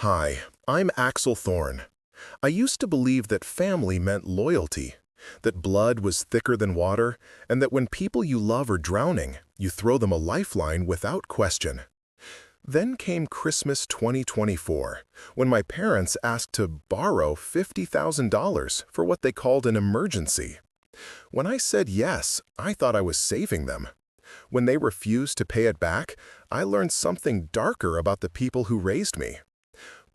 Hi, I'm Axel Thorne. I used to believe that family meant loyalty, that blood was thicker than water, and that when people you love are drowning, you throw them a lifeline without question. Then came Christmas 2024, when my parents asked to borrow $50,000 for what they called an emergency. When I said yes, I thought I was saving them. When they refused to pay it back, I learned something darker about the people who raised me.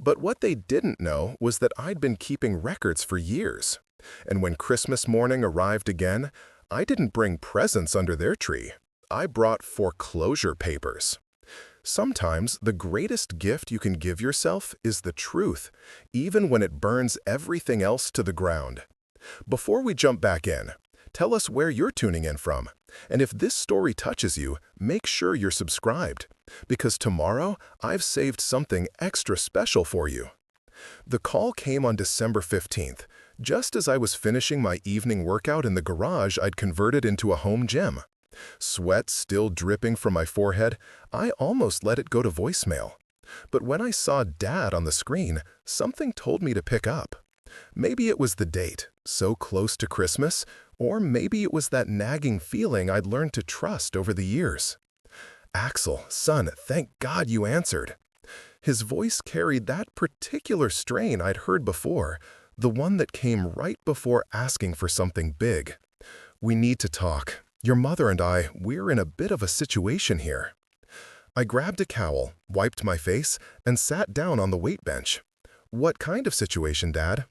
But what they didn't know was that I'd been keeping records for years. And when Christmas morning arrived again, I didn't bring presents under their tree. I brought foreclosure papers. Sometimes the greatest gift you can give yourself is the truth, even when it burns everything else to the ground. Before we jump back in, tell us where you're tuning in from. And if this story touches you, make sure you're subscribed, because tomorrow I've saved something extra special for you. The call came on December 15th, just as I was finishing my evening workout in the garage I'd converted into a home gym. Sweat still dripping from my forehead, I almost let it go to voicemail. But when I saw Dad on the screen, something told me to pick up. Maybe it was the date, so close to Christmas, or maybe it was that nagging feeling I'd learned to trust over the years. "Axel, son, thank God you answered." His voice carried that particular strain I'd heard before, the one that came right before asking for something big. "We need to talk. Your mother and we're in a bit of a situation here." I grabbed a cowl, wiped my face, and sat down on the weight bench. "What kind of situation, Dad?"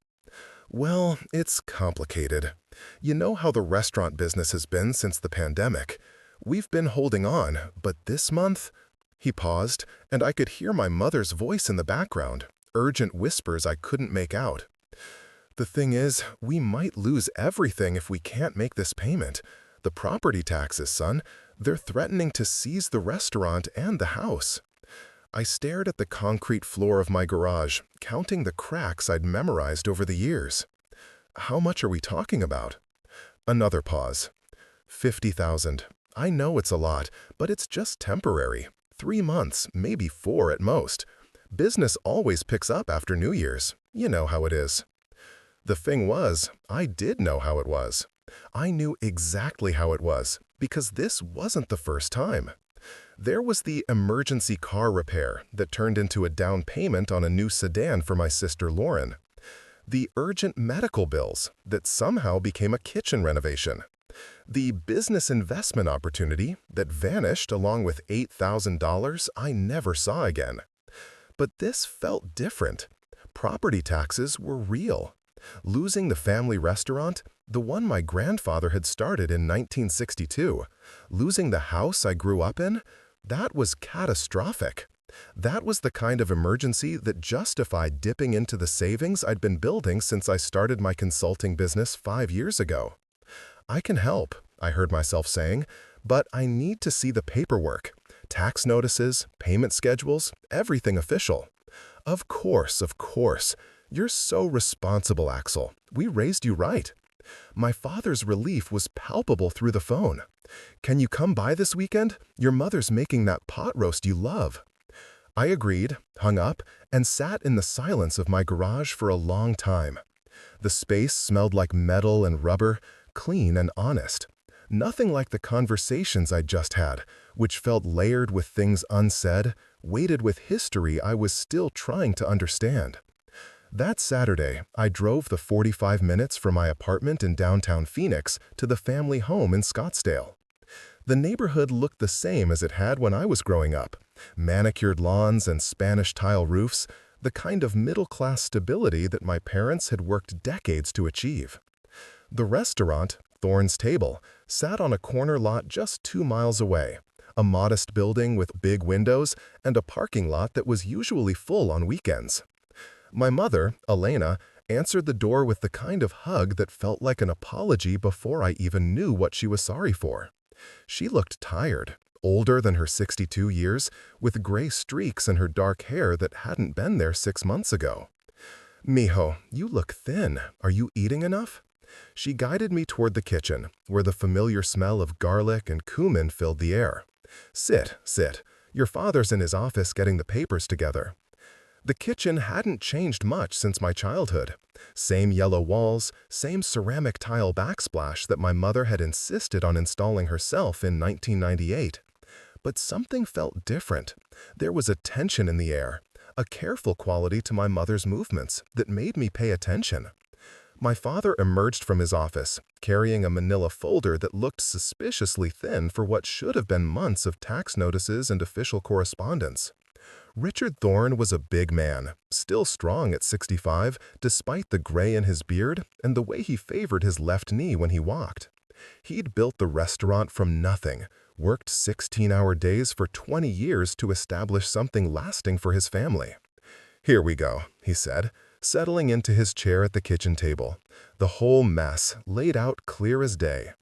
"Well, it's complicated. You know how the restaurant business has been since the pandemic. We've been holding on, but this month—" He paused, and I could hear my mother's voice in the background, urgent whispers I couldn't make out. "The thing is, we might lose everything if we can't make this payment. The property taxes, son. They're threatening to seize the restaurant and the house." I stared at the concrete floor of my garage, counting the cracks I'd memorized over the years. "How much are we talking about?" Another pause. 50,000. I know it's a lot, but it's just temporary. 3 months, maybe 4 at most. Business always picks up after New Year's. You know how it is. The thing was, I did know how it was. I knew exactly how it was, because this wasn't the first time. There was the emergency car repair that turned into a down payment on a new sedan for my sister Lauren. The urgent medical bills that somehow became a kitchen renovation. The business investment opportunity that vanished along with $8,000 I never saw again. But this felt different. Property taxes were real. Losing the family restaurant, the one my grandfather had started in 1962, losing the house I grew up in, that was catastrophic. That was the kind of emergency that justified dipping into the savings I'd been building since I started my consulting business 5 years ago. "I can help," I heard myself saying, "but I need to see the paperwork. Tax notices, payment schedules, everything official." Of course. You're so responsible, Axel. We raised you right." My father's relief was palpable through the phone. "Can you come by this weekend? Your mother's making that pot roast you love." I agreed, hung up, and sat in the silence of my garage for a long time. The space smelled like metal and rubber, clean and honest. Nothing like the conversations I'd just had, which felt layered with things unsaid, weighted with history I was still trying to understand. That Saturday, I drove the 45 minutes from my apartment in downtown Phoenix to the family home in Scottsdale. The neighborhood looked the same as it had when I was growing up. Manicured lawns and Spanish tile roofs, the kind of middle-class stability that my parents had worked decades to achieve. The restaurant, Thorne's Table, sat on a corner lot just 2 miles away, a modest building with big windows and a parking lot that was usually full on weekends. My mother, Elena, answered the door with the kind of hug that felt like an apology before I even knew what she was sorry for. She looked tired, older than her 62 years, with gray streaks in her dark hair that hadn't been there 6 months ago. "Mijo, you look thin. Are you eating enough?" She guided me toward the kitchen, where the familiar smell of garlic and cumin filled the air. Sit. Your father's in his office getting the papers together." The kitchen hadn't changed much since my childhood. Same yellow walls, same ceramic tile backsplash that my mother had insisted on installing herself in 1998. But something felt different. There was a tension in the air, a careful quality to my mother's movements that made me pay attention. My father emerged from his office, carrying a manila folder that looked suspiciously thin for what should have been months of tax notices and official correspondence. Richard Thorne was a big man, still strong at 65, despite the gray in his beard and the way he favored his left knee when he walked. He'd built the restaurant from nothing, worked 16-hour days for 20 years to establish something lasting for his family. "Here we go," he said, settling into his chair at the kitchen table, the whole mess laid out clear as day.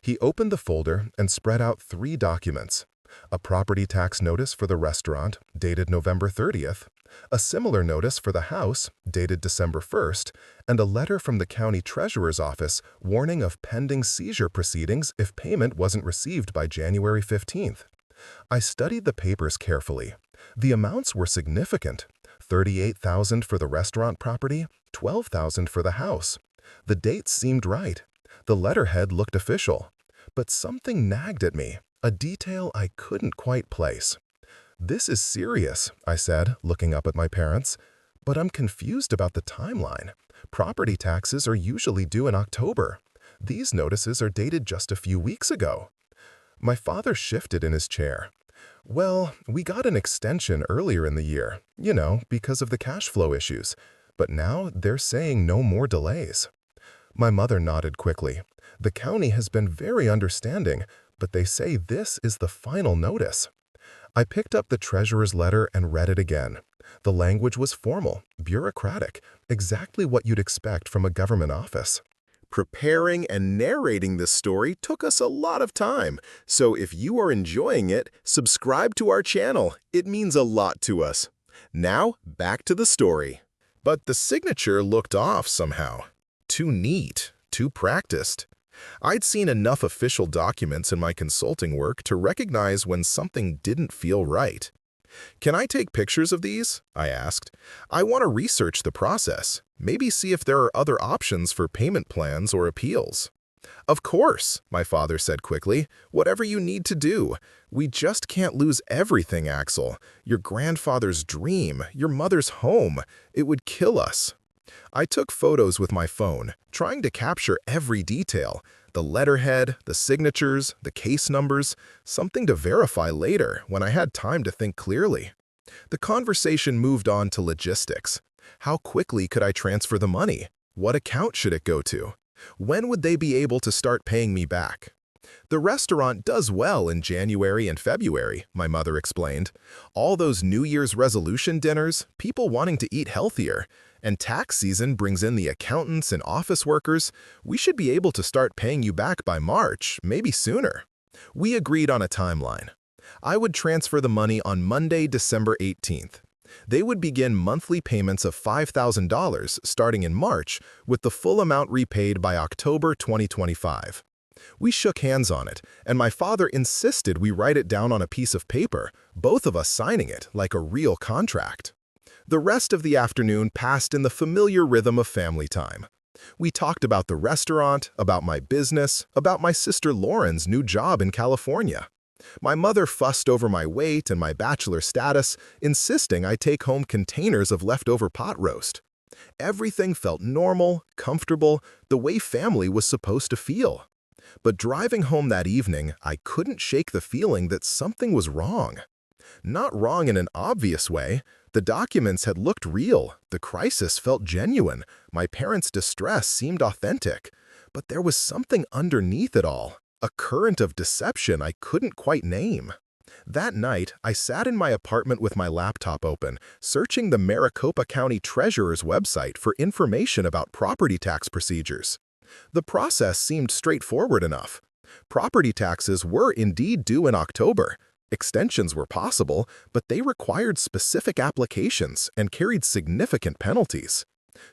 He opened the folder and spread out 3 documents: a property tax notice for the restaurant, dated November 30th, a similar notice for the house, dated December 1st, and a letter from the county treasurer's office warning of pending seizure proceedings if payment wasn't received by January 15th. I studied the papers carefully. The amounts were significant: $38,000 for the restaurant property, $12,000 for the house. The dates seemed right. The letterhead looked official. But something nagged at me, a detail I couldn't quite place. "This is serious," I said, looking up at my parents. "But I'm confused about the timeline. Property taxes are usually due in October. These notices are dated just a few weeks ago." My father shifted in his chair. "Well, we got an extension earlier in the year, because of the cash flow issues. But now they're saying no more delays." My mother nodded quickly. "The county has been very understanding, but they say this is the final notice." I picked up the treasurer's letter and read it again. The language was formal, bureaucratic, exactly what you'd expect from a government office. Preparing and narrating this story took us a lot of time, so if you are enjoying it, subscribe to our channel. It means a lot to us. Now, back to the story. But the signature looked off somehow. Too neat, too practiced. I'd seen enough official documents in my consulting work to recognize when something didn't feel right. "Can I take pictures of these?" I asked. "I want to research the process, maybe see if there are other options for payment plans or appeals." "Of course," my father said quickly. "Whatever you need to do. We just can't lose everything, Axel. Your grandfather's dream, your mother's home. It would kill us." I took photos with my phone, trying to capture every detail: the letterhead, the signatures, the case numbers, something to verify later when I had time to think clearly. The conversation moved on to logistics. How quickly could I transfer the money? What account should it go to? When would they be able to start paying me back? "The restaurant does well in January and February," my mother explained. "All those New Year's resolution dinners, people wanting to eat healthier. And tax season brings in the accountants and office workers. We should be able to start paying you back by March, maybe sooner." We agreed on a timeline. I would transfer the money on Monday, December 18th. They would begin monthly payments of $5,000 starting in March, with the full amount repaid by October 2025. We shook hands on it, and my father insisted we write it down on a piece of paper, both of us signing it like a real contract. The rest of the afternoon passed in the familiar rhythm of family time. We talked about the restaurant, about my business, about my sister Lauren's new job in California. My mother fussed over my weight and my bachelor status, insisting I take home containers of leftover pot roast. Everything felt normal, comfortable, the way family was supposed to feel. But driving home that evening, I couldn't shake the feeling that something was wrong. Not wrong in an obvious way. The documents had looked real, the crisis felt genuine, my parents' distress seemed authentic. But there was something underneath it all, a current of deception I couldn't quite name. That night, I sat in my apartment with my laptop open, searching the Maricopa County Treasurer's website for information about property tax procedures. The process seemed straightforward enough. Property taxes were indeed due in October. Extensions were possible, but they required specific applications and carried significant penalties.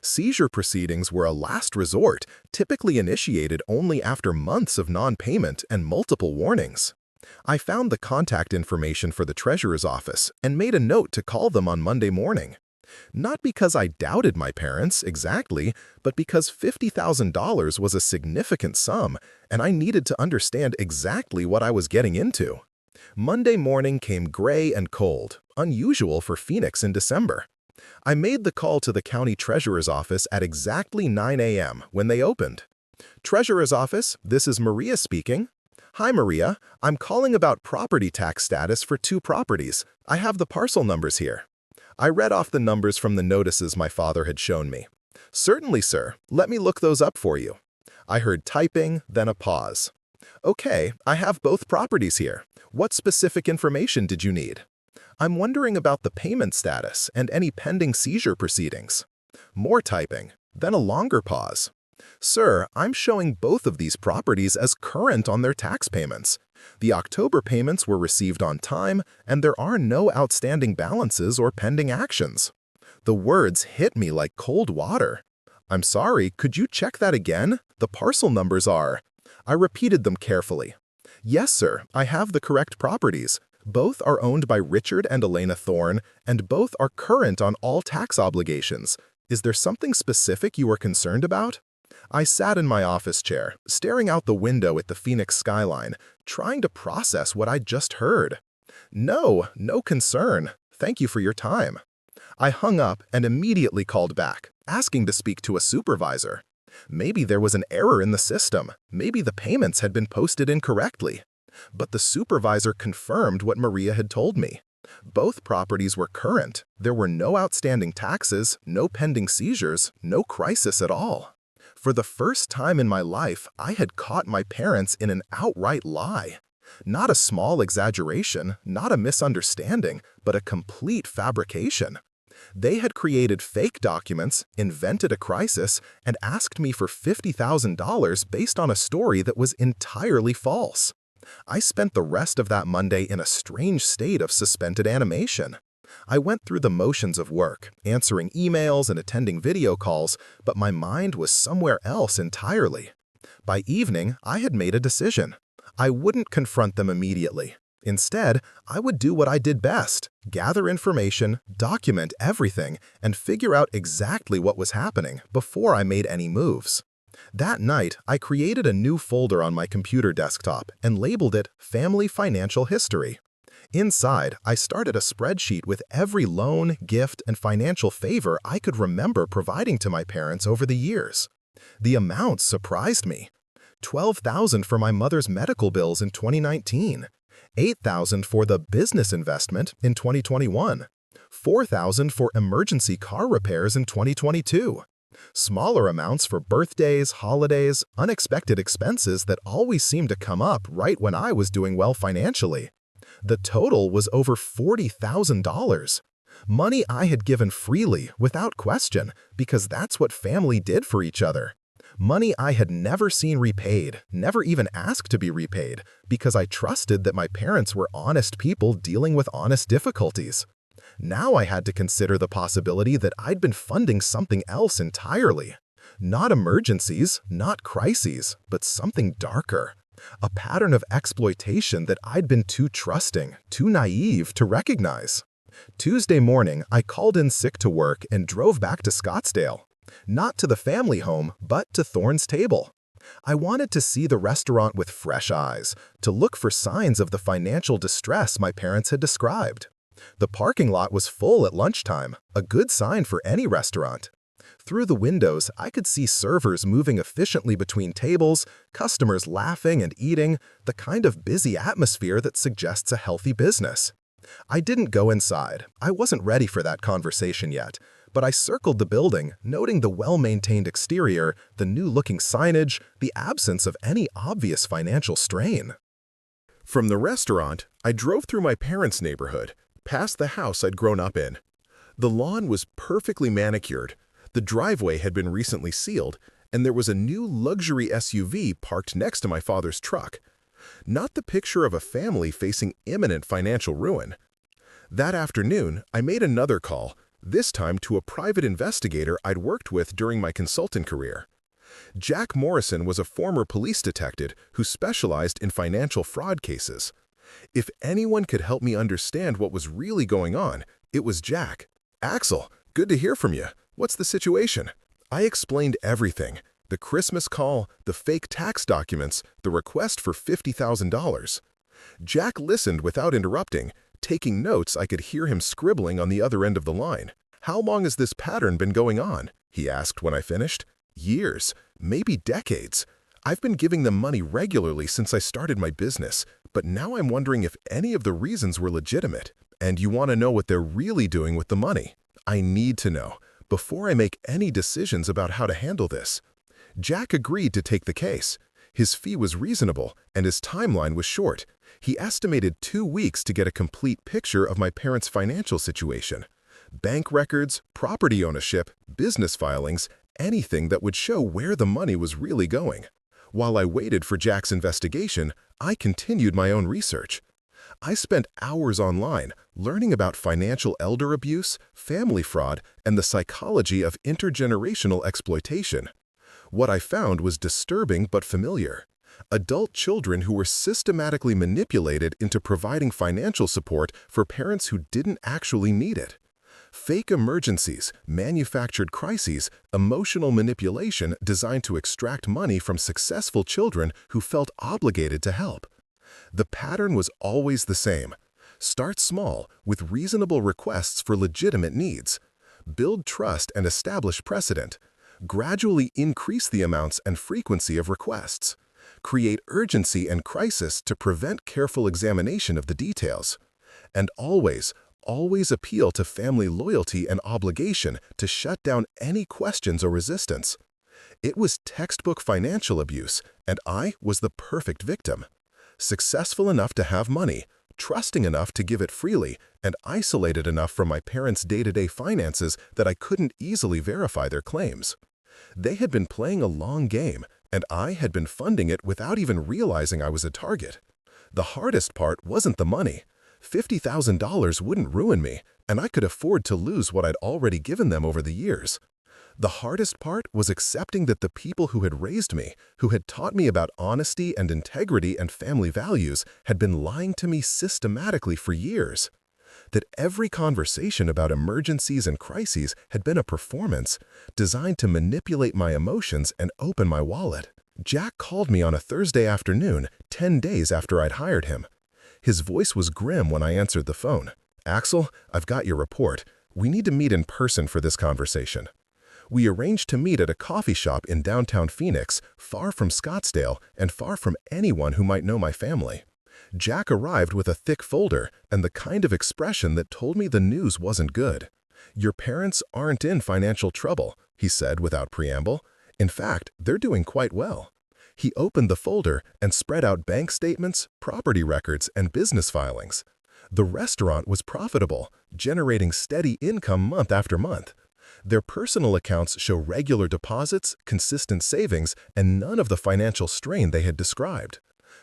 Seizure proceedings were a last resort, typically initiated only after months of non-payment and multiple warnings. I found the contact information for the treasurer's office and made a note to call them on Monday morning. Not because I doubted my parents, exactly, but because $50,000 was a significant sum, and I needed to understand exactly what I was getting into. Monday morning came gray and cold, unusual for Phoenix in December. I made the call to the county treasurer's office at exactly 9 a.m. when they opened. Treasurer's office, this is Maria speaking. Hi, Maria. I'm calling about property tax status for 2 properties. I have the parcel numbers here. I read off the numbers from the notices my father had shown me. Certainly, sir. Let me look those up for you. I heard typing, then a pause. Okay, I have both properties here. What specific information did you need? I'm wondering about the payment status and any pending seizure proceedings. More typing, then a longer pause. Sir, I'm showing both of these properties as current on their tax payments. The October payments were received on time, and there are no outstanding balances or pending actions. The words hit me like cold water. I'm sorry, could you check that again? The parcel numbers are... I repeated them carefully. Yes, sir, I have the correct properties. Both are owned by Richard and Elena Thorne, and both are current on all tax obligations. Is there something specific you are concerned about? I sat in my office chair, staring out the window at the Phoenix skyline, trying to process what I'd just heard. No concern. Thank you for your time. I hung up and immediately called back, asking to speak to a supervisor. Maybe there was an error in the system. Maybe the payments had been posted incorrectly. But the supervisor confirmed what Maria had told me. Both properties were current. There were no outstanding taxes, no pending seizures, no crisis at all. For the first time in my life, I had caught my parents in an outright lie. Not a small exaggeration, not a misunderstanding, but a complete fabrication. They had created fake documents, invented a crisis, and asked me for $50,000 based on a story that was entirely false. I spent the rest of that Monday in a strange state of suspended animation. I went through the motions of work, answering emails and attending video calls, but my mind was somewhere else entirely. By evening, I had made a decision. I wouldn't confront them immediately. Instead, I would do what I did best, gather information, document everything, and figure out exactly what was happening before I made any moves. That night, I created a new folder on my computer desktop and labeled it Family Financial History. Inside, I started a spreadsheet with every loan, gift, and financial favor I could remember providing to my parents over the years. The amounts surprised me. $12,000 for my mother's medical bills in 2019, $8,000 for the business investment in 2021, $4,000 for emergency car repairs in 2022. Smaller amounts for birthdays, holidays, unexpected expenses that always seemed to come up right when I was doing well financially. The total was over $40,000. Money I had given freely, without question, because that's what family did for each other. Money I had never seen repaid, never even asked to be repaid, because I trusted that my parents were honest people dealing with honest difficulties. Now I had to consider the possibility that I'd been funding something else entirely. Not emergencies, not crises, but something darker. A pattern of exploitation that I'd been too trusting, too naive to recognize. Tuesday morning, I called in sick to work and drove back to Scottsdale. Not to the family home, but to Thorne's table. I wanted to see the restaurant with fresh eyes, to look for signs of the financial distress my parents had described. The parking lot was full at lunchtime, a good sign for any restaurant. Through the windows, I could see servers moving efficiently between tables, customers laughing and eating, the kind of busy atmosphere that suggests a healthy business. I didn't go inside. I wasn't ready for that conversation yet, but I circled the building, noting the well-maintained exterior, the new-looking signage, the absence of any obvious financial strain. From the restaurant, I drove through my parents' neighborhood, past the house I'd grown up in. The lawn was perfectly manicured, the driveway had been recently sealed, and there was a new luxury SUV parked next to my father's truck. Not the picture of a family facing imminent financial ruin. That afternoon, I made another call, this time to a private investigator I'd worked with during my consultant career. Jack Morrison was a former police detective who specialized in financial fraud cases. If anyone could help me understand what was really going on, it was Jack. "Axel, Good to hear from you. What's the situation? I explained everything. The Christmas call, the fake tax documents, the request for $50,000. Jack listened without interrupting. Taking notes, I could hear him scribbling on the other end of the line. How long has this pattern been going on? He asked when I finished. Years, maybe decades. I've been giving them money regularly since I started my business, but now I'm wondering if any of the reasons were legitimate. And you want to know what they're really doing with the money? I need to know, before I make any decisions about how to handle this. Jack agreed to take the case. His fee was reasonable, and his timeline was short. He estimated 2 weeks to get a complete picture of my parents' financial situation. Bank records, property ownership, business filings, anything that would show where the money was really going. While I waited for Jack's investigation, I continued my own research. I spent hours online learning about financial elder abuse, family fraud, and the psychology of intergenerational exploitation. What I found was disturbing but familiar. Adult children who were systematically manipulated into providing financial support for parents who didn't actually need it. Fake emergencies, manufactured crises, emotional manipulation designed to extract money from successful children who felt obligated to help. The pattern was always the same. Start small, with reasonable requests for legitimate needs. Build trust and establish precedent. Gradually increase the amounts and frequency of requests. Create urgency and crisis to prevent careful examination of the details. And always appeal to family loyalty and obligation to shut down any questions or resistance. It was textbook financial abuse, and I was the perfect victim. Successful enough to have money, trusting enough to give it freely, and isolated enough from my parents' day-to-day finances that I couldn't easily verify their claims. They had been playing a long game, and I had been funding it without even realizing I was a target. The hardest part wasn't the money. $50,000 wouldn't ruin me, and I could afford to lose what I'd already given them over the years. The hardest part was accepting that the people who had raised me, who had taught me about honesty and integrity and family values, had been lying to me systematically for years. That every conversation about emergencies and crises had been a performance designed to manipulate my emotions and open my wallet. Jack called me on a Thursday afternoon, 10 days after I'd hired him. His voice was grim when I answered the phone. "Axel, I've got your report. We need to meet in person for this conversation." We arranged to meet at a coffee shop in downtown Phoenix, far from Scottsdale and far from anyone who might know my family. Jack arrived with a thick folder and the kind of expression that told me the news wasn't good. "Your parents aren't in financial trouble," he said without preamble. "In fact, they're doing quite well." He opened the folder and spread out bank statements, property records, and business filings. The restaurant was profitable, generating steady income month after month. Their personal accounts show regular deposits, consistent savings, and none of the financial strain they had described.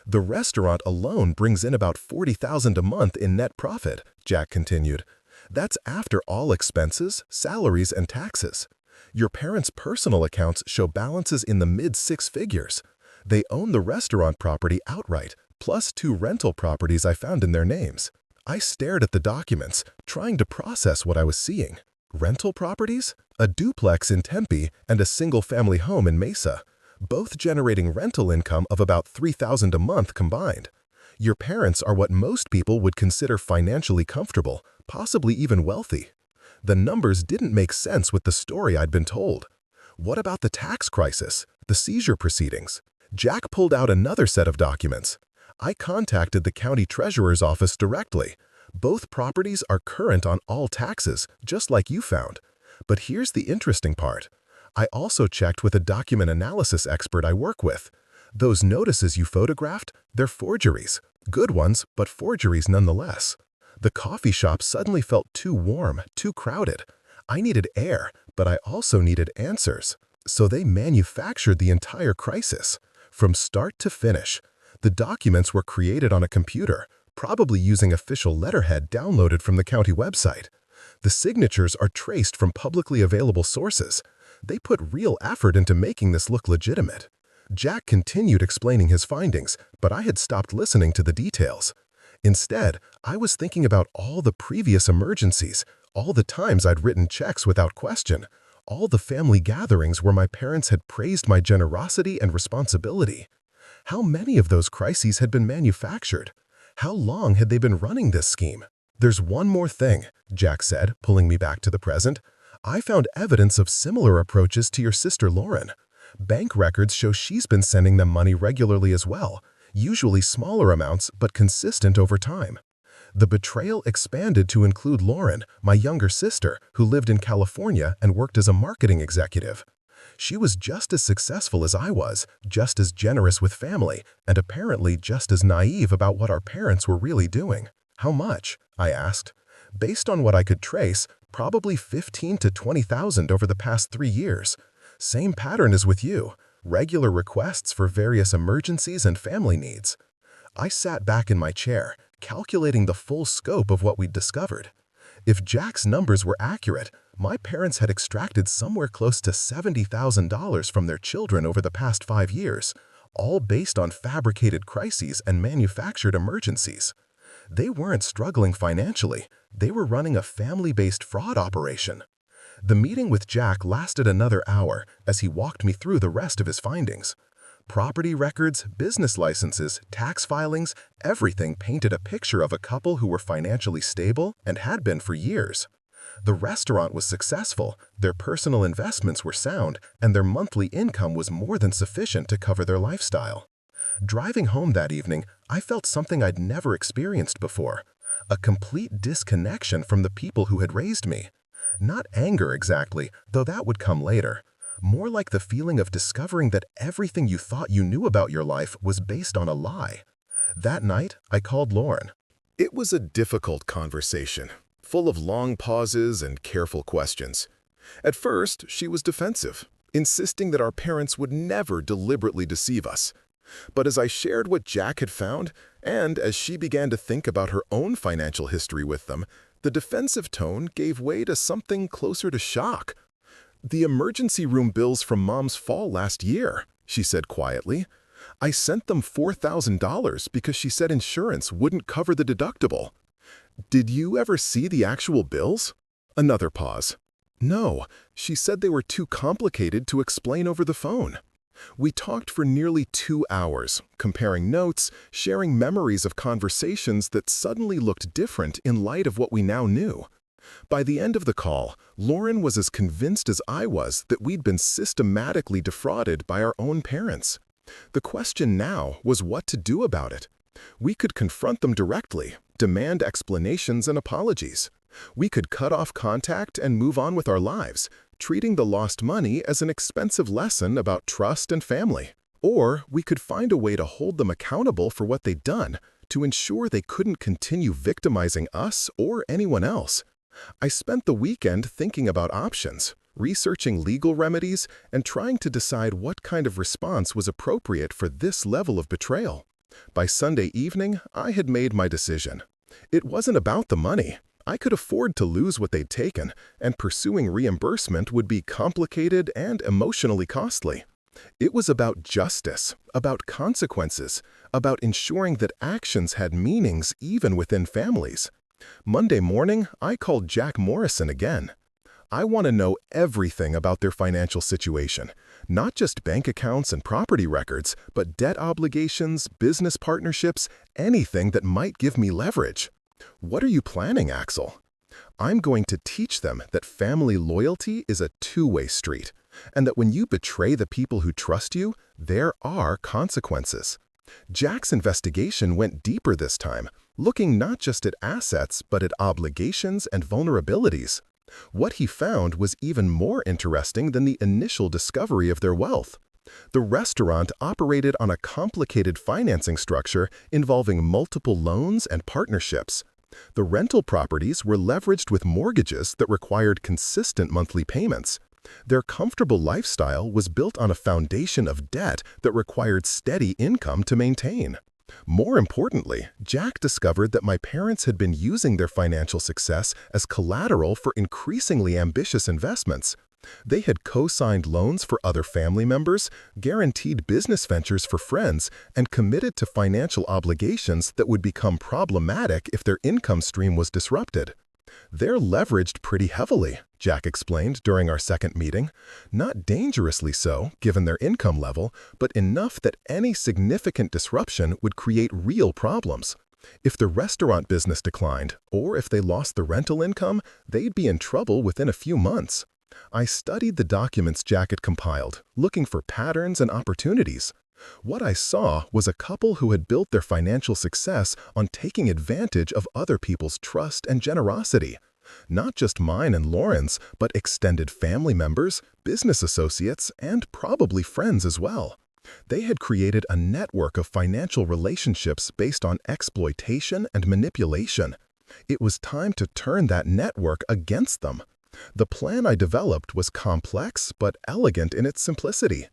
"The restaurant alone brings in about $40,000 a month in net profit," Jack continued. "That's after all expenses, salaries, and taxes. Your parents' personal accounts show balances in the mid-six figures. They own the restaurant property outright, plus 2 rental properties I found in their names." I stared at the documents, trying to process what I was seeing. Rental properties? A duplex in Tempe and a single-family home in Mesa, both generating rental income of about $3,000 a month combined. Your parents are what most people would consider financially comfortable, possibly even wealthy. The numbers didn't make sense with the story I'd been told. What about the tax crisis, the seizure proceedings? Jack pulled out another set of documents. I contacted the county treasurer's office directly. Both properties are current on all taxes, just like you found. But here's the interesting part. I also checked with a document analysis expert I work with. Those notices you photographed, they're forgeries. Good ones, but forgeries nonetheless. The coffee shop suddenly felt too warm, too crowded. I needed air, but I also needed answers. So they manufactured the entire crisis. From start to finish. The documents were created on a computer, probably using official letterhead downloaded from the county website. The signatures are traced from publicly available sources. They put real effort into making this look legitimate. Jack continued explaining his findings, but I had stopped listening to the details. Instead, I was thinking about all the previous emergencies, All the times I'd written checks without question. All the family gatherings where my parents had praised my generosity and responsibility. How many of those crises had been manufactured? How long had they been running this scheme? "There's one more thing," Jack said, pulling me back to the present. "I found evidence of similar approaches to your sister Lauren. Bank records show she's been sending them money regularly as well, usually smaller amounts but consistent over time." The betrayal expanded to include Lauren, my younger sister, who lived in California and worked as a marketing executive. She was just as successful as I was, just as generous with family, and apparently just as naive about what our parents were really doing. "How much?" I asked. "Based on what I could trace, probably 15 to 20,000 over the past 3 years. Same pattern as with you, regular requests for various emergencies and family needs." I sat back in my chair, calculating the full scope of what we'd discovered. If Jack's numbers were accurate, my parents had extracted somewhere close to $70,000 from their children over the past 5 years, all based on fabricated crises and manufactured emergencies. They weren't struggling financially, they were running a family-based fraud operation. The meeting with Jack lasted another hour as he walked me through the rest of his findings. Property records, business licenses, tax filings, everything painted a picture of a couple who were financially stable and had been for years. The restaurant was successful, their personal investments were sound, and their monthly income was more than sufficient to cover their lifestyle. Driving home that evening, I felt something I'd never experienced before, a complete disconnection from the people who had raised me. Not anger exactly, though that would come later. More like the feeling of discovering that everything you thought you knew about your life was based on a lie. That night, I called Lauren. It was a difficult conversation, full of long pauses and careful questions. At first, she was defensive, insisting that our parents would never deliberately deceive us. But as I shared what Jack had found, and as she began to think about her own financial history with them, the defensive tone gave way to something closer to shock. "The emergency room bills from Mom's fall last year," she said quietly. "I sent them $4,000 because she said insurance wouldn't cover the deductible." "Did you ever see the actual bills?" Another pause. "No, she said they were too complicated to explain over the phone." We talked for nearly 2 hours, comparing notes, sharing memories of conversations that suddenly looked different in light of what we now knew. By the end of the call, Lauren was as convinced as I was that we'd been systematically defrauded by our own parents. The question now was what to do about it. We could confront them directly, demand explanations and apologies. We could cut off contact and move on with our lives, treating the lost money as an expensive lesson about trust and family. Or we could find a way to hold them accountable for what they'd done, to ensure they couldn't continue victimizing us or anyone else. I spent the weekend thinking about options, researching legal remedies, and trying to decide what kind of response was appropriate for this level of betrayal. By Sunday evening, I had made my decision. It wasn't about the money. I could afford to lose what they'd taken, and pursuing reimbursement would be complicated and emotionally costly. It was about justice, about consequences, about ensuring that actions had meanings even within families. Monday morning, I called Jack Morrison again. "I want to know everything about their financial situation, not just bank accounts and property records, but debt obligations, business partnerships, anything that might give me leverage." "What are you planning, Axel?" "I'm going to teach them that family loyalty is a two-way street, and that when you betray the people who trust you, there are consequences." Jack's investigation went deeper this time, looking not just at assets but at obligations and vulnerabilities. What he found was even more interesting than the initial discovery of their wealth. The restaurant operated on a complicated financing structure involving multiple loans and partnerships. The rental properties were leveraged with mortgages that required consistent monthly payments. Their comfortable lifestyle was built on a foundation of debt that required steady income to maintain. More importantly, Jack discovered that my parents had been using their financial success as collateral for increasingly ambitious investments. They had co-signed loans for other family members, guaranteed business ventures for friends, and committed to financial obligations that would become problematic if their income stream was disrupted. They're leveraged pretty heavily, Jack explained during our second meeting. Not dangerously so, given their income level, but enough that any significant disruption would create real problems. If the restaurant business declined, or if they lost the rental income, they'd be in trouble within a few months. I studied the documents Jack had compiled, looking for patterns and opportunities. What I saw was a couple who had built their financial success on taking advantage of other people's trust and generosity. Not just mine and Lauren's, but extended family members, business associates, and probably friends as well. They had created a network of financial relationships based on exploitation and manipulation. It was time to turn that network against them. The plan I developed was complex but elegant in its simplicity.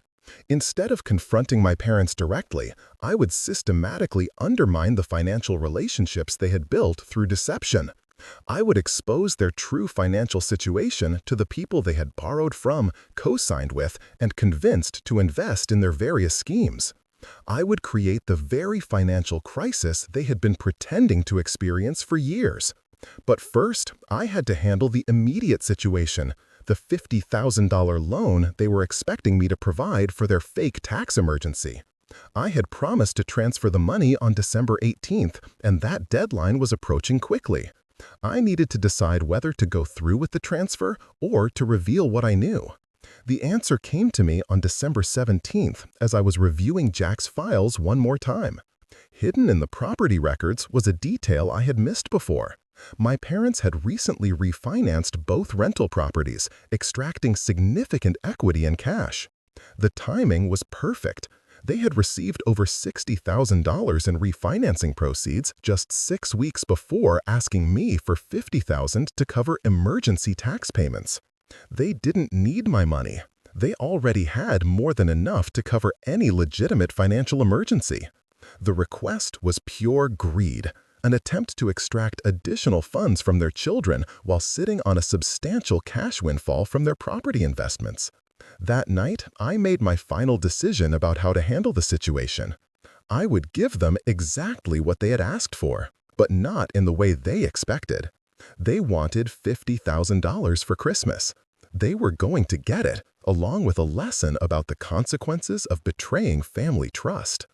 Instead of confronting my parents directly, I would systematically undermine the financial relationships they had built through deception. I would expose their true financial situation to the people they had borrowed from, co-signed with, and convinced to invest in their various schemes. I would create the very financial crisis they had been pretending to experience for years. But first, I had to handle the immediate situation, the $50,000 loan they were expecting me to provide for their fake tax emergency. I had promised to transfer the money on December 18th, and that deadline was approaching quickly. I needed to decide whether to go through with the transfer or to reveal what I knew. The answer came to me on December 17th as I was reviewing Jack's files one more time. Hidden in the property records was a detail I had missed before. My parents had recently refinanced both rental properties, extracting significant equity and cash. The timing was perfect. They had received over $60,000 in refinancing proceeds just 6 weeks before asking me for $50,000 to cover emergency tax payments. They didn't need my money. They already had more than enough to cover any legitimate financial emergency. The request was pure greed, an attempt to extract additional funds from their children while sitting on a substantial cash windfall from their property investments. That night, I made my final decision about how to handle the situation. I would give them exactly what they had asked for, but not in the way they expected. They wanted $50,000 for Christmas. They were going to get it, along with a lesson about the consequences of betraying family trust.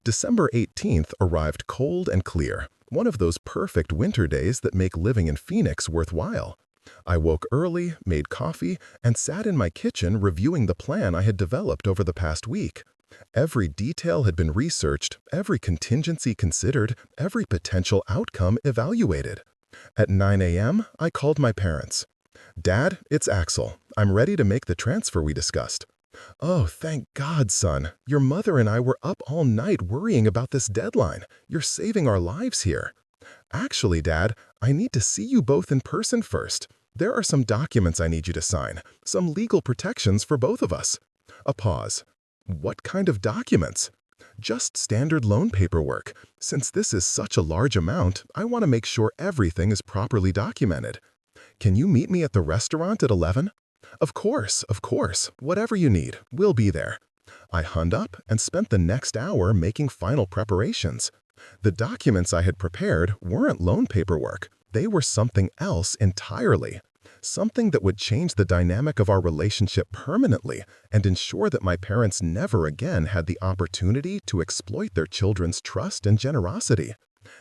December 18th arrived cold and clear, one of those perfect winter days that make living in Phoenix worthwhile. I woke early, made coffee, and sat in my kitchen reviewing the plan I had developed over the past week. Every detail had been researched, every contingency considered, every potential outcome evaluated. At 9 a.m., I called my parents. "Dad, it's Axel. I'm ready to make the transfer we discussed." "Oh, thank God, son. Your mother and I were up all night worrying about this deadline. You're saving our lives here." "Actually, Dad, I need to see you both in person first. There are some documents I need you to sign, some legal protections for both of us." A pause. "What kind of documents?" "Just standard loan paperwork. Since this is such a large amount, I want to make sure everything is properly documented." "Can you meet me at the restaurant at 11? Of course, whatever you need, we'll be there." I hung up and spent the next hour making final preparations. The documents I had prepared weren't loan paperwork. They were something else entirely. Something that would change the dynamic of our relationship permanently and ensure that my parents never again had the opportunity to exploit their children's trust and generosity.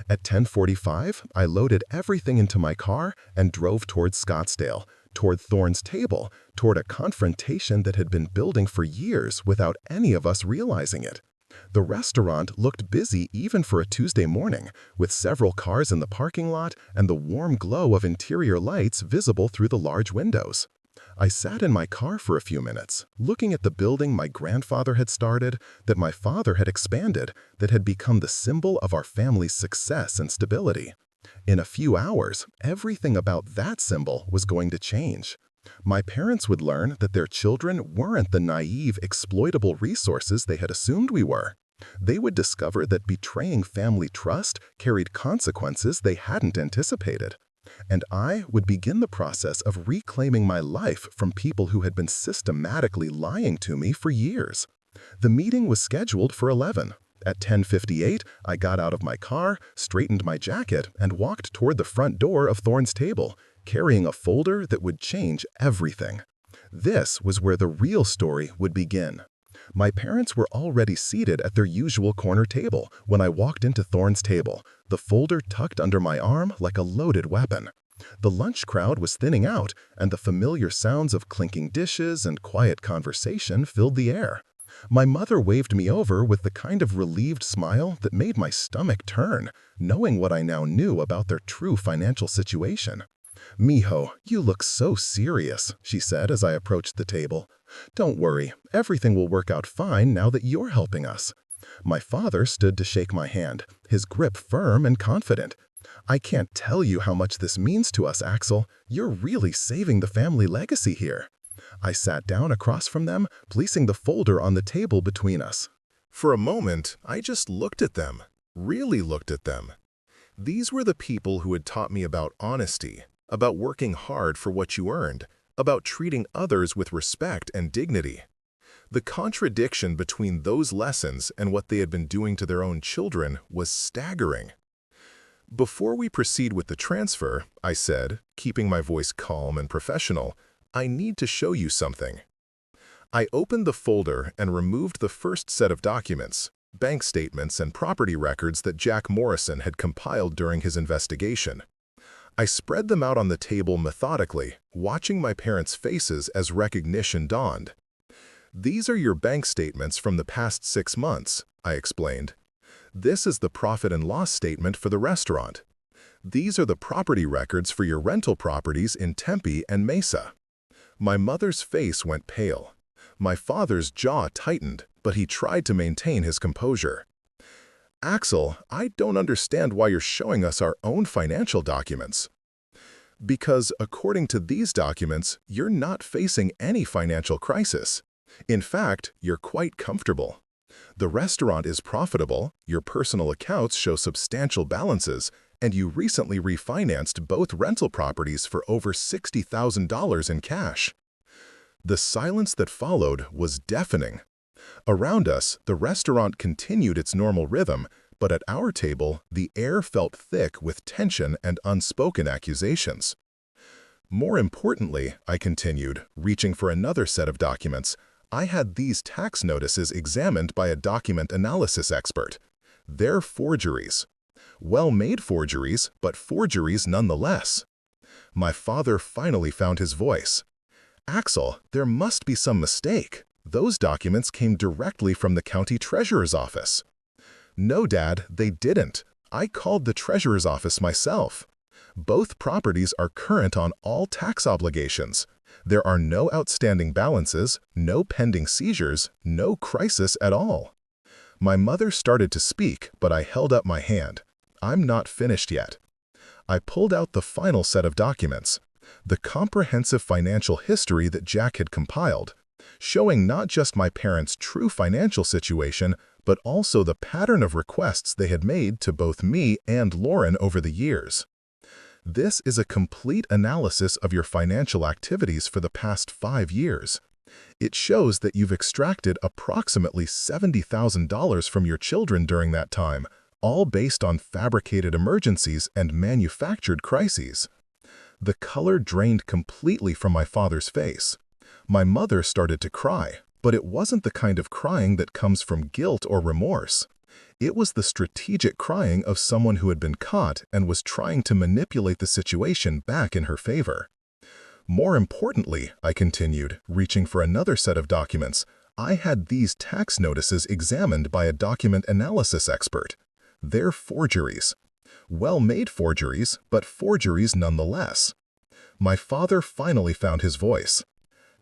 At 10:45, I loaded everything into my car and drove toward Scottsdale, toward Thorne's table, toward a confrontation that had been building for years without any of us realizing it. The restaurant looked busy even for a Tuesday morning, with several cars in the parking lot and the warm glow of interior lights visible through the large windows. I sat in my car for a few minutes, looking at the building my grandfather had started, that my father had expanded, that had become the symbol of our family's success and stability. In a few hours, everything about that symbol was going to change. My parents would learn that their children weren't the naive, exploitable resources they had assumed we were. They would discover that betraying family trust carried consequences they hadn't anticipated. And I would begin the process of reclaiming my life from people who had been systematically lying to me for years. The meeting was scheduled for 11. At 10:58, I got out of my car, straightened my jacket, and walked toward the front door of Thorne's table, carrying a folder that would change everything. This was where the real story would begin. My parents were already seated at their usual corner table when I walked into Thorne's table, the folder tucked under my arm like a loaded weapon. The lunch crowd was thinning out, and the familiar sounds of clinking dishes and quiet conversation filled the air. My mother waved me over with the kind of relieved smile that made my stomach turn, knowing what I now knew about their true financial situation. "Mijo, you look so serious," she said as I approached the table. "Don't worry, everything will work out fine now that you're helping us." My father stood to shake my hand, his grip firm and confident. "I can't tell you how much this means to us, Axel. You're really saving the family legacy here." I sat down across from them, placing the folder on the table between us. For a moment, I just looked at them, really looked at them. These were the people who had taught me about honesty, about working hard for what you earned, about treating others with respect and dignity. The contradiction between those lessons and what they had been doing to their own children was staggering. "Before we proceed with the transfer," I said, keeping my voice calm and professional, "I need to show you something." I opened the folder and removed the first set of documents, bank statements and property records that Jack Morrison had compiled during his investigation. I spread them out on the table methodically, watching my parents' faces as recognition dawned. "These are your bank statements from the past 6 months," I explained. "This is the profit and loss statement for the restaurant. These are the property records for your rental properties in Tempe and Mesa." My mother's face went pale. My father's jaw tightened, but he tried to maintain his composure. "Axel, I don't understand why you're showing us our own financial documents." "Because according to these documents, you're not facing any financial crisis. In fact, you're quite comfortable. The restaurant is profitable, your personal accounts show substantial balances, and you recently refinanced both rental properties for over $60,000 in cash." The silence that followed was deafening. Around us, the restaurant continued its normal rhythm, but at our table, the air felt thick with tension and unspoken accusations. "More importantly," I continued, reaching for another set of documents, "I had these tax notices examined by a document analysis expert. They're forgeries. Well-made forgeries, but forgeries nonetheless." My father finally found his voice. "Axel, there must be some mistake. Those documents came directly from the county treasurer's office." "No, Dad, they didn't. I called the treasurer's office myself. Both properties are current on all tax obligations. There are no outstanding balances, no pending seizures, no crisis at all." My mother started to speak, but I held up my hand. "I'm not finished yet." I pulled out the final set of documents, the comprehensive financial history that Jack had compiled, showing not just my parents' true financial situation, but also the pattern of requests they had made to both me and Lauren over the years. "This is a complete analysis of your financial activities for the past 5 years. It shows that you've extracted approximately $70,000 from your children during that time, all based on fabricated emergencies and manufactured crises." The color drained completely from my father's face. My mother started to cry, but it wasn't the kind of crying that comes from guilt or remorse. It was the strategic crying of someone who had been caught and was trying to manipulate the situation back in her favor. "More importantly," I continued, reaching for another set of documents, "I had these tax notices examined by a document analysis expert. They're forgeries. Well-made forgeries, but forgeries nonetheless." My father finally found his voice.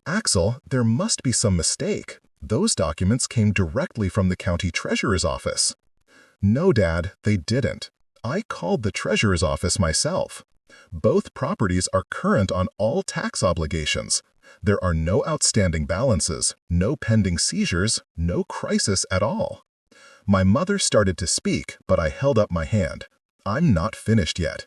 "Axel, there must be some mistake. Those documents came directly from the county treasurer's office." "No, Dad, they didn't. I called the treasurer's office myself. Both properties are current on all tax obligations. There are no outstanding balances, no pending seizures, no crisis at all." My mother started to speak, but I held up my hand. "I'm not finished yet."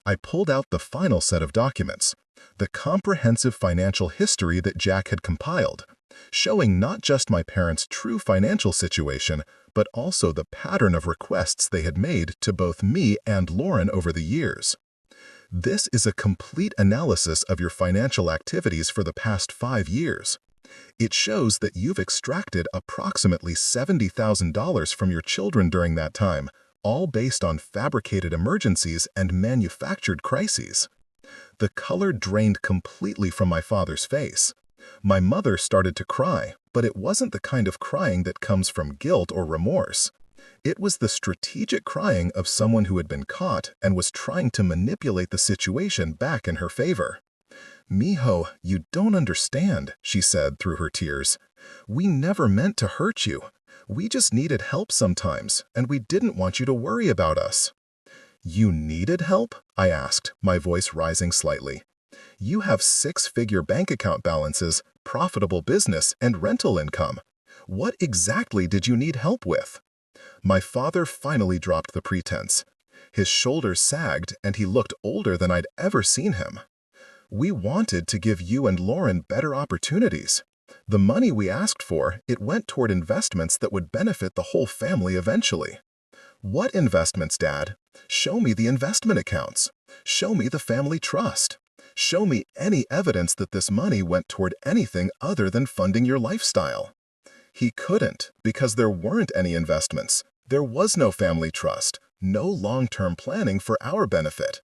I pulled out the final set of documents, the comprehensive financial history that Jack had compiled, showing not just my parents' true financial situation, but also the pattern of requests they had made to both me and Lauren over the years. This is a complete analysis of your financial activities for the past 5 years. It shows that you've extracted approximately $70,000 from your children during that time, all based on fabricated emergencies and manufactured crises. The color drained completely from my father's face. My mother started to cry, but it wasn't the kind of crying that comes from guilt or remorse. It was the strategic crying of someone who had been caught and was trying to manipulate the situation back in her favor. "Mijo, you don't understand," she said through her tears. "We never meant to hurt you. We just needed help sometimes, and we didn't want you to worry about us." "You needed help?" I asked, my voice rising slightly. "You have six-figure bank account balances, profitable business, and rental income. What exactly did you need help with?" My father finally dropped the pretense. His shoulders sagged, and he looked older than I'd ever seen him. "We wanted to give you and Lauren better opportunities. The money we asked for, it went toward investments that would benefit the whole family eventually." "What investments, Dad? Show me the investment accounts. Show me the family trust. Show me any evidence that this money went toward anything other than funding your lifestyle." He couldn't, because there weren't any investments. There was no family trust, no long-term planning for our benefit.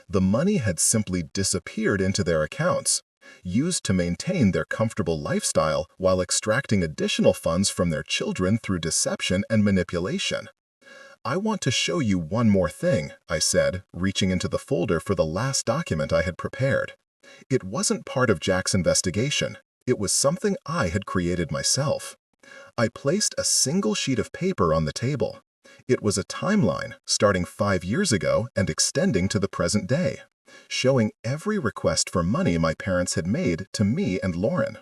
The money had simply disappeared into their accounts, used to maintain their comfortable lifestyle while extracting additional funds from their children through deception and manipulation. "I want to show you one more thing," I said, reaching into the folder for the last document I had prepared. It wasn't part of Jack's investigation. It was something I had created myself. I placed a single sheet of paper on the table. It was a timeline starting 5 years ago and extending to the present day, showing every request for money my parents had made to me and Lauren.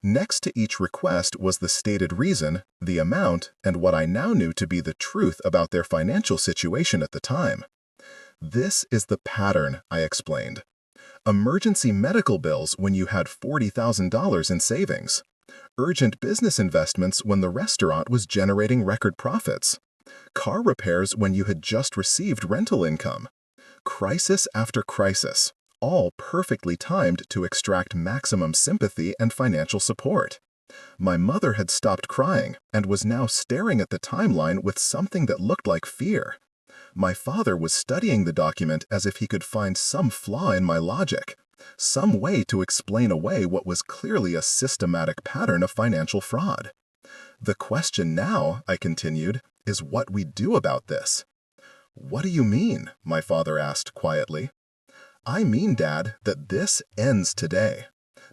Next to each request was the stated reason, the amount, and what I now knew to be the truth about their financial situation at the time. "This is the pattern," I explained. "Emergency medical bills when you had $40,000 in savings. Urgent business investments when the restaurant was generating record profits. Car repairs when you had just received rental income. Crisis after crisis, all perfectly timed to extract maximum sympathy and financial support." My mother had stopped crying and was now staring at the timeline with something that looked like fear. My father was studying the document as if he could find some flaw in my logic, some way to explain away what was clearly a systematic pattern of financial fraud. "The question now," I continued, "is what we do about this." "What do you mean?" my father asked quietly. "I mean, Dad, that this ends today.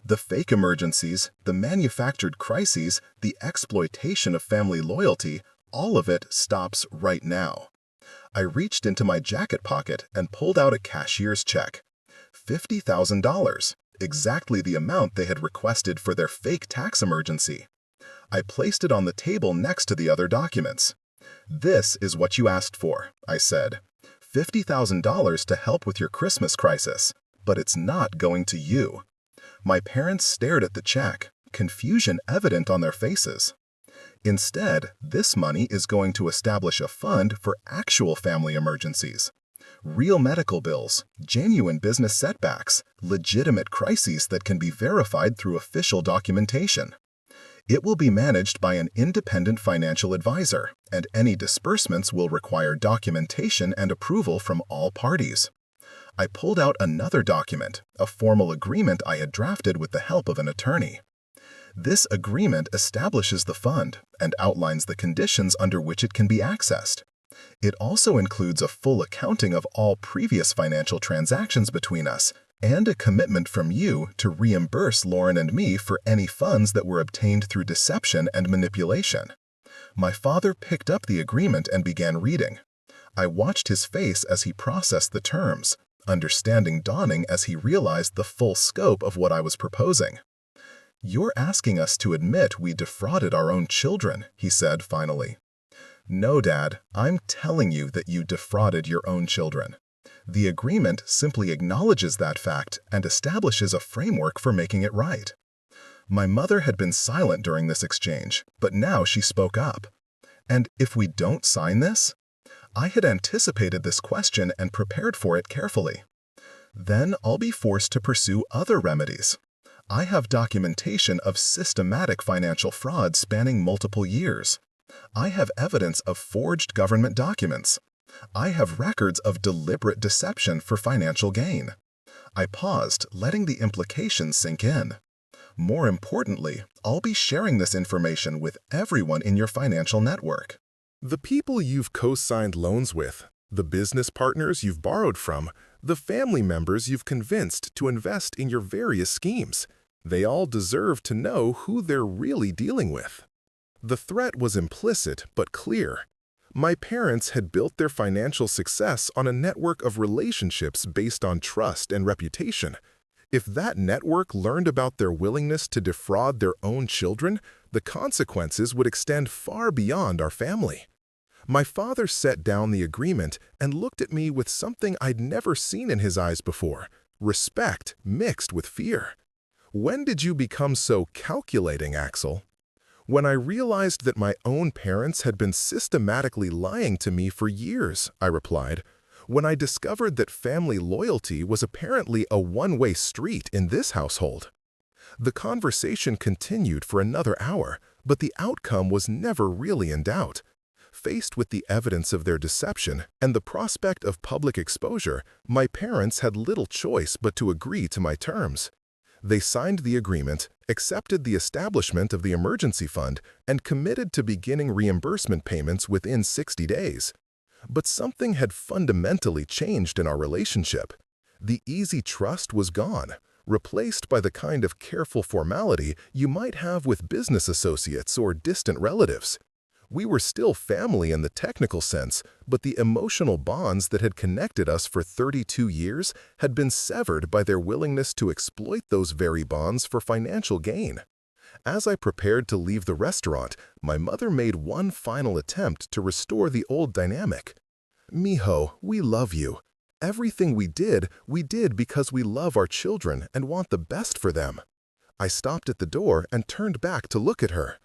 The fake emergencies, the manufactured crises, the exploitation of family loyalty, all of it stops right now." I reached into my jacket pocket and pulled out a cashier's check. $50,000, exactly the amount they had requested for their fake tax emergency. I placed it on the table next to the other documents. "This is what you asked for," I said. $50,000 to help with your Christmas crisis, but it's not going to you." My parents stared at the check, confusion evident on their faces. "Instead, this money is going to establish a fund for actual family emergencies. Real medical bills, genuine business setbacks, legitimate crises that can be verified through official documentation. It will be managed by an independent financial advisor, and any disbursements will require documentation and approval from all parties." I pulled out another document, a formal agreement I had drafted with the help of an attorney. "This agreement establishes the fund and outlines the conditions under which it can be accessed. It also includes a full accounting of all previous financial transactions between us and a commitment from you to reimburse Lauren and me for any funds that were obtained through deception and manipulation." My father picked up the agreement and began reading. I watched his face as he processed the terms, understanding dawning as he realized the full scope of what I was proposing. "You're asking us to admit we defrauded our own children," he said finally. "No, Dad, I'm telling you that you defrauded your own children. The agreement simply acknowledges that fact and establishes a framework for making it right." My mother had been silent during this exchange, but now she spoke up. "And if we don't sign this?" I had anticipated this question and prepared for it carefully. Then I'll be forced to pursue other remedies. I have documentation of systematic financial fraud spanning multiple years. I have evidence of forged government documents. I have records of deliberate deception for financial gain. I paused, letting the implications sink in. More importantly, I'll be sharing this information with everyone in your financial network. The people you've co-signed loans with, the business partners you've borrowed from, the family members you've convinced to invest in your various schemes. They all deserve to know who they're really dealing with. The threat was implicit but clear. My parents had built their financial success on a network of relationships based on trust and reputation. If that network learned about their willingness to defraud their own children, the consequences would extend far beyond our family. My father set down the agreement and looked at me with something I'd never seen in his eyes before: respect mixed with fear. "When did you become so calculating, Axel?" "When I realized that my own parents had been systematically lying to me for years," I replied. "When I discovered that family loyalty was apparently a one-way street in this household." The conversation continued for another hour, but the outcome was never really in doubt. Faced with the evidence of their deception and the prospect of public exposure, my parents had little choice but to agree to my terms. They signed the agreement, accepted the establishment of the emergency fund, and committed to beginning reimbursement payments within 60 days. But something had fundamentally changed in our relationship. The easy trust was gone, replaced by the kind of careful formality you might have with business associates or distant relatives. We were still family in the technical sense, but the emotional bonds that had connected us for 32 years had been severed by their willingness to exploit those very bonds for financial gain. As I prepared to leave the restaurant, my mother made one final attempt to restore the old dynamic. "Mijo, we love you. Everything we did because we love our children and want the best for them." I stopped at the door and turned back to look at her.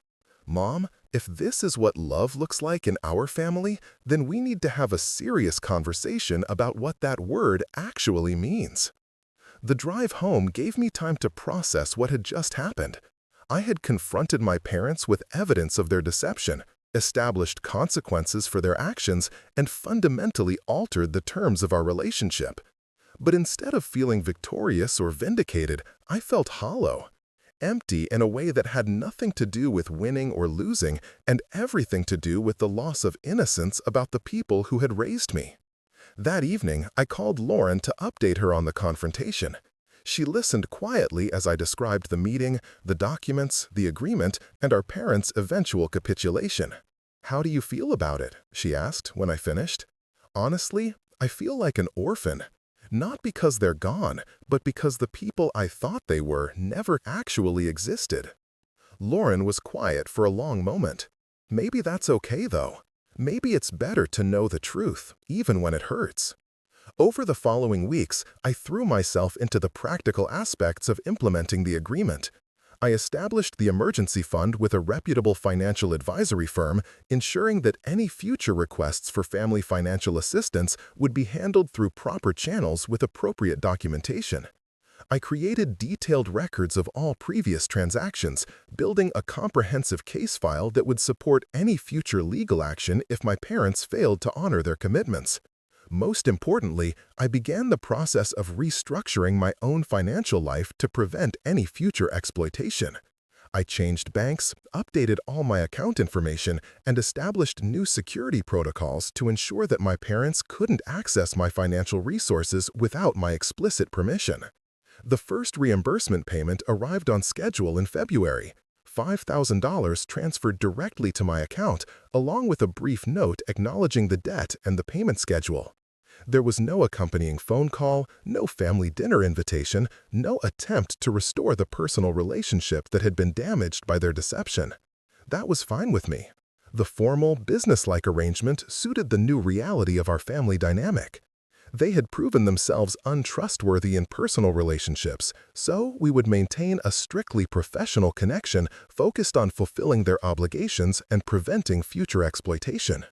"Mom, if this is what love looks like in our family, then we need to have a serious conversation about what that word actually means." The drive home gave me time to process what had just happened. I had confronted my parents with evidence of their deception, established consequences for their actions, and fundamentally altered the terms of our relationship. But instead of feeling victorious or vindicated, I felt hollow. Empty in a way that had nothing to do with winning or losing and everything to do with the loss of innocence about the people who had raised me. That evening, I called Lauren to update her on the confrontation. She listened quietly as I described the meeting, the documents, the agreement, and our parents' eventual capitulation. "How do you feel about it?" she asked when I finished. "Honestly, I feel like an orphan. Not because they're gone, but because the people I thought they were never actually existed." Lauren was quiet for a long moment. Maybe that's okay, though. Maybe it's better to know the truth, even when it hurts. Over the following weeks, I threw myself into the practical aspects of implementing the agreement. I established the emergency fund with a reputable financial advisory firm, ensuring that any future requests for family financial assistance would be handled through proper channels with appropriate documentation. I created detailed records of all previous transactions, building a comprehensive case file that would support any future legal action if my parents failed to honor their commitments. Most importantly, I began the process of restructuring my own financial life to prevent any future exploitation. I changed banks, updated all my account information, and established new security protocols to ensure that my parents couldn't access my financial resources without my explicit permission. The first reimbursement payment arrived on schedule in February. $5,000 transferred directly to my account, along with a brief note acknowledging the debt and the payment schedule. There was no accompanying phone call, no family dinner invitation, no attempt to restore the personal relationship that had been damaged by their deception. That was fine with me. The formal, business-like arrangement suited the new reality of our family dynamic. They had proven themselves untrustworthy in personal relationships, so we would maintain a strictly professional connection focused on fulfilling their obligations and preventing future exploitation.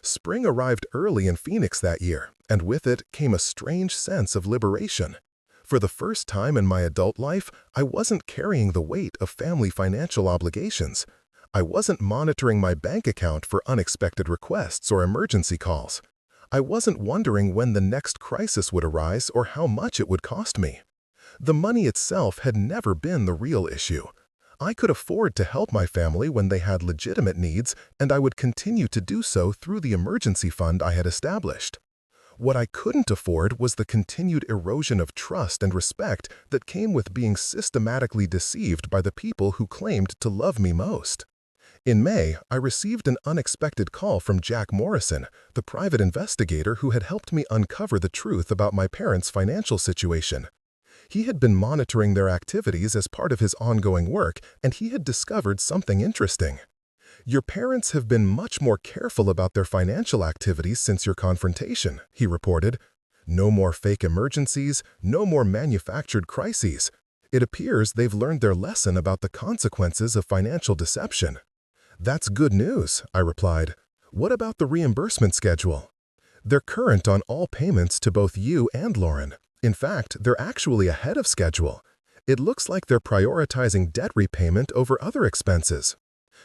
Spring arrived early in Phoenix that year, and with it came a strange sense of liberation. For the first time in my adult life, I wasn't carrying the weight of family financial obligations. I wasn't monitoring my bank account for unexpected requests or emergency calls. I wasn't wondering when the next crisis would arise or how much it would cost me. The money itself had never been the real issue. I could afford to help my family when they had legitimate needs, and I would continue to do so through the emergency fund I had established. What I couldn't afford was the continued erosion of trust and respect that came with being systematically deceived by the people who claimed to love me most. In May, I received an unexpected call from Jack Morrison, the private investigator who had helped me uncover the truth about my parents' financial situation. He had been monitoring their activities as part of his ongoing work, and he had discovered something interesting. "Your parents have been much more careful about their financial activities since your confrontation," he reported. "No more fake emergencies, no more manufactured crises. It appears they've learned their lesson about the consequences of financial deception." "That's good news," I replied. "What about the reimbursement schedule?" "They're current on all payments to both you and Lauren. In fact, they're actually ahead of schedule. It looks like they're prioritizing debt repayment over other expenses."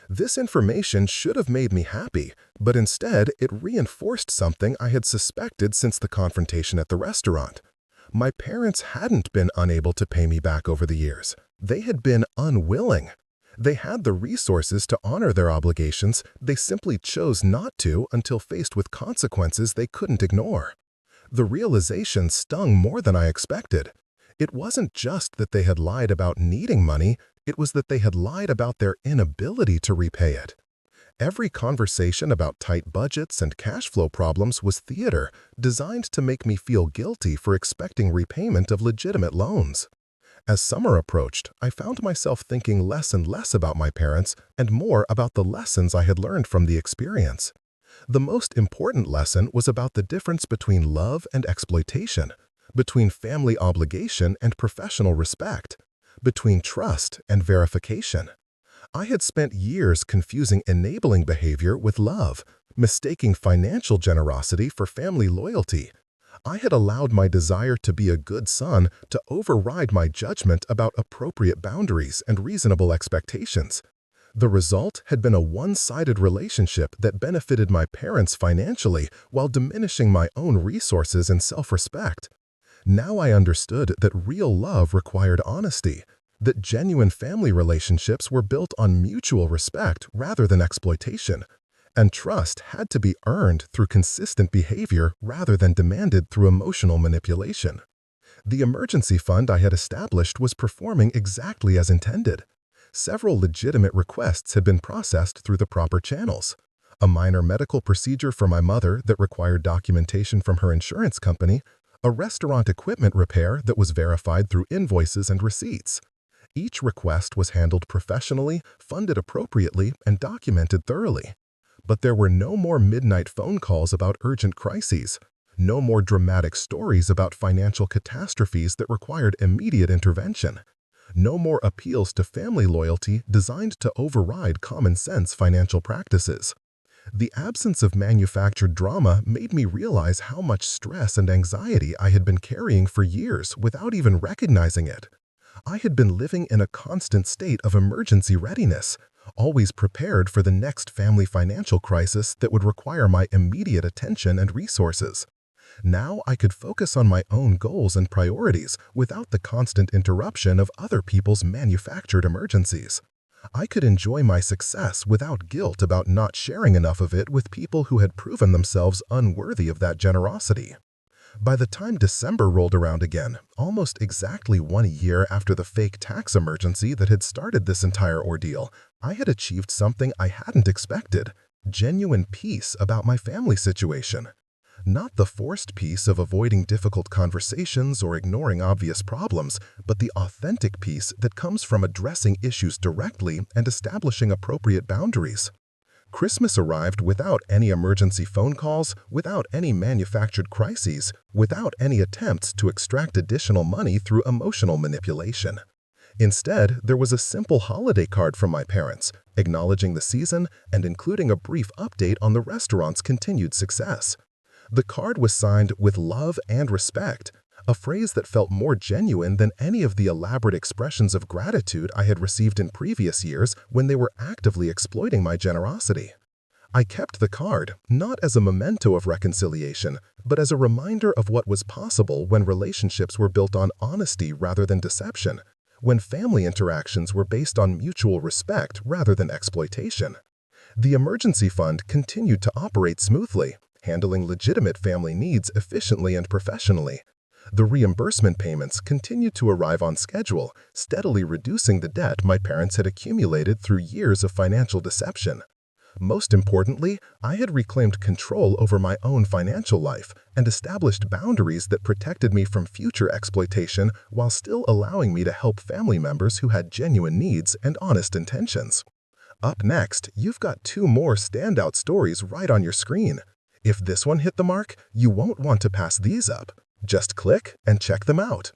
This information should have made me happy, but instead it reinforced something I had suspected since the confrontation at the restaurant. My parents hadn't been unable to pay me back over the years. They had been unwilling. They had the resources to honor their obligations, they simply chose not to until faced with consequences they couldn't ignore. The realization stung more than I expected. It wasn't just that they had lied about needing money, it was that they had lied about their inability to repay it. Every conversation about tight budgets and cash flow problems was theater, designed to make me feel guilty for expecting repayment of legitimate loans. As summer approached, I found myself thinking less and less about my parents and more about the lessons I had learned from the experience. The most important lesson was about the difference between love and exploitation, between family obligation and professional respect, between trust and verification. I had spent years confusing enabling behavior with love, mistaking financial generosity for family loyalty. I had allowed my desire to be a good son to override my judgment about appropriate boundaries and reasonable expectations. The result had been a one-sided relationship that benefited my parents financially while diminishing my own resources and self-respect. Now I understood that real love required honesty, that genuine family relationships were built on mutual respect rather than exploitation, and trust had to be earned through consistent behavior rather than demanded through emotional manipulation. The emergency fund I had established was performing exactly as intended. Several legitimate requests had been processed through the proper channels. A minor medical procedure for my mother that required documentation from her insurance company, a restaurant equipment repair that was verified through invoices and receipts. Each request was handled professionally, funded appropriately, and documented thoroughly. But there were no more midnight phone calls about urgent crises, no more dramatic stories about financial catastrophes that required immediate intervention, no more appeals to family loyalty designed to override common-sense financial practices. The absence of manufactured drama made me realize how much stress and anxiety I had been carrying for years without even recognizing it. I had been living in a constant state of emergency readiness, always prepared for the next family financial crisis that would require my immediate attention and resources. Now I could focus on my own goals and priorities without the constant interruption of other people's manufactured emergencies. I could enjoy my success without guilt about not sharing enough of it with people who had proven themselves unworthy of that generosity. By the time December rolled around again, almost exactly 1 year after the fake tax emergency that had started this entire ordeal, I had achieved something I hadn't expected: genuine peace about my family situation. Not the forced peace of avoiding difficult conversations or ignoring obvious problems, but the authentic peace that comes from addressing issues directly and establishing appropriate boundaries. Christmas arrived without any emergency phone calls, without any manufactured crises, without any attempts to extract additional money through emotional manipulation. Instead, there was a simple holiday card from my parents, acknowledging the season and including a brief update on the restaurant's continued success. The card was signed with love and respect, a phrase that felt more genuine than any of the elaborate expressions of gratitude I had received in previous years when they were actively exploiting my generosity. I kept the card, not as a memento of reconciliation, but as a reminder of what was possible when relationships were built on honesty rather than deception, when family interactions were based on mutual respect rather than exploitation. The emergency fund continued to operate smoothly, handling legitimate family needs efficiently and professionally. The reimbursement payments continued to arrive on schedule, steadily reducing the debt my parents had accumulated through years of financial deception. Most importantly, I had reclaimed control over my own financial life and established boundaries that protected me from future exploitation while still allowing me to help family members who had genuine needs and honest intentions. Up next, you've got two more standout stories right on your screen. If this one hit the mark, you won't want to pass these up. Just click and check them out.